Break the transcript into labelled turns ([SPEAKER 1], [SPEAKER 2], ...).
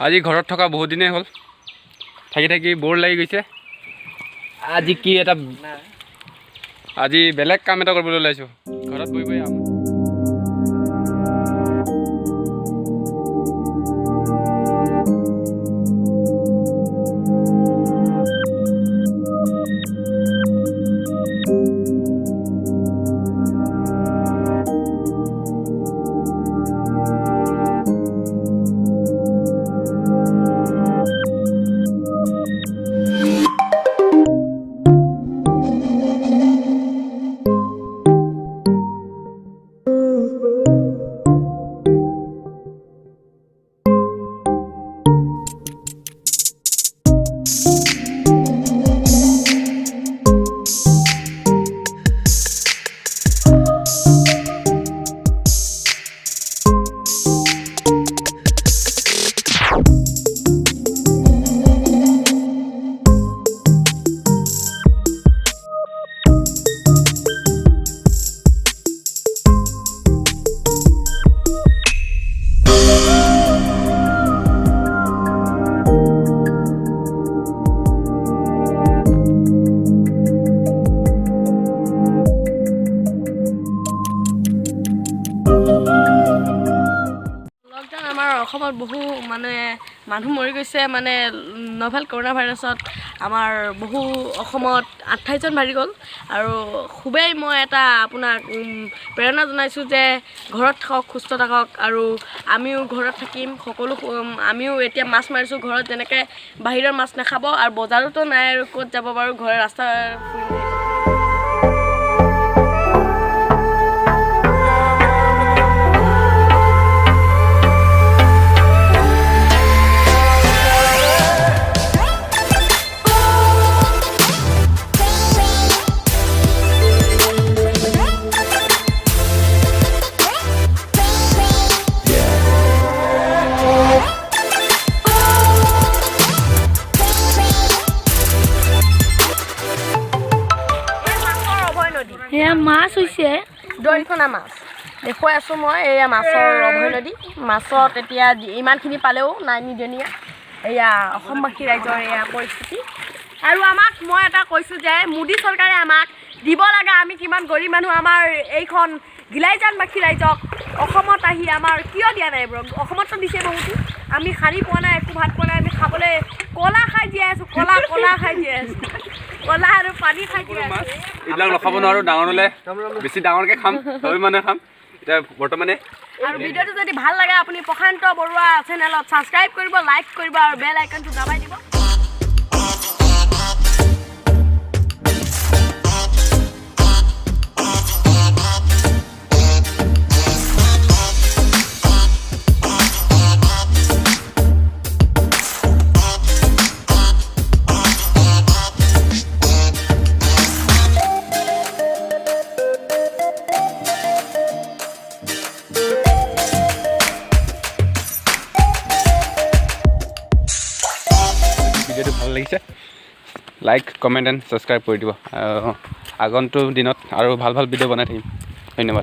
[SPEAKER 1] আজি ঘৰত থকা বহুত দিনেই হ'ল থাকি থাকি বৰ লাগি গৈছে আজি কি এটা আজি বেলেগ কাম এটা কৰিবলৈ ওলাইছোঁ ঘৰত বহি বহি
[SPEAKER 2] অসমত বহু মানুহ মৰি গৈছে নভেল কৰোণা ভাইৰাছত আমাৰ বহু অসমত 28জন মাৰি গ'ল আৰু খুবেই মই এটা আপোনাক প্ৰেৰণা জনাইছোঁ যে ঘৰত থাকক সুস্থ থাকক আৰু আমিও ঘৰত থাকিম সকলো আমিও এতিয়া মাছ মাৰিছোঁ ঘৰত যেনেকৈ বাহিৰৰ মাছ নাখাব আৰু বজাৰতো নাই আৰু ক'ত যাব বাৰু ঘৰে ৰাস্তা
[SPEAKER 3] এয়া মাছ হৈছে
[SPEAKER 2] দৰিকণা মাছ দেখুৱাই আছোঁ মই এয়া মাছৰ অভয় নদী মাছত এতিয়া ইমানখিনি পালেও নাই নিদিনীয়া এয়া অসমবাসী ৰাইজৰ এয়া পৰিস্থিতি আৰু আমাক মই এটা কৈছোঁ যে মোদী চৰকাৰে আমাক দিব লাগে আমি কিমান গৰীব মানুহ আমাৰ এইখন গিলাইজানবাসী ৰাইজক অসমত আহি আমাৰ কিয় দিয়া নাই বাৰু অসমততো দিছে বহুতো আমি শাৰী পোৱা নাই একো ভাত পোৱা নাই আমি খাবলৈ কলা খাই জীয়াই আছোঁ কলা খাই জীয়াই আছোঁ কলা আৰু পানী খাই জীয়াই আছোঁ
[SPEAKER 1] এইবিলাক ৰখাব নোৱাৰোঁ ডাঙৰ হ'লে বেছি ডাঙৰকৈ খাম সবেই মানুহে খাম এতিয়া বৰ্তমানে
[SPEAKER 2] আৰু ভিডিঅ'টো যদি ভাল লাগে আপুনি প্ৰশান্ত বৰুৱা চেনেলত ছাবস্ক্ৰাইব কৰিব লাইক কৰিব আৰু বেল আইকনটো দবাই দিব
[SPEAKER 1] ভিডিঅ'টো ভাল লাগিছে লাইক কমেণ্ট এণ্ড ছাবস্ক্ৰাইব কৰি দিব আগন্তুক দিনত আৰু ভাল ভাল ভিডিঅ' বনাই থাকিম ধন্যবাদ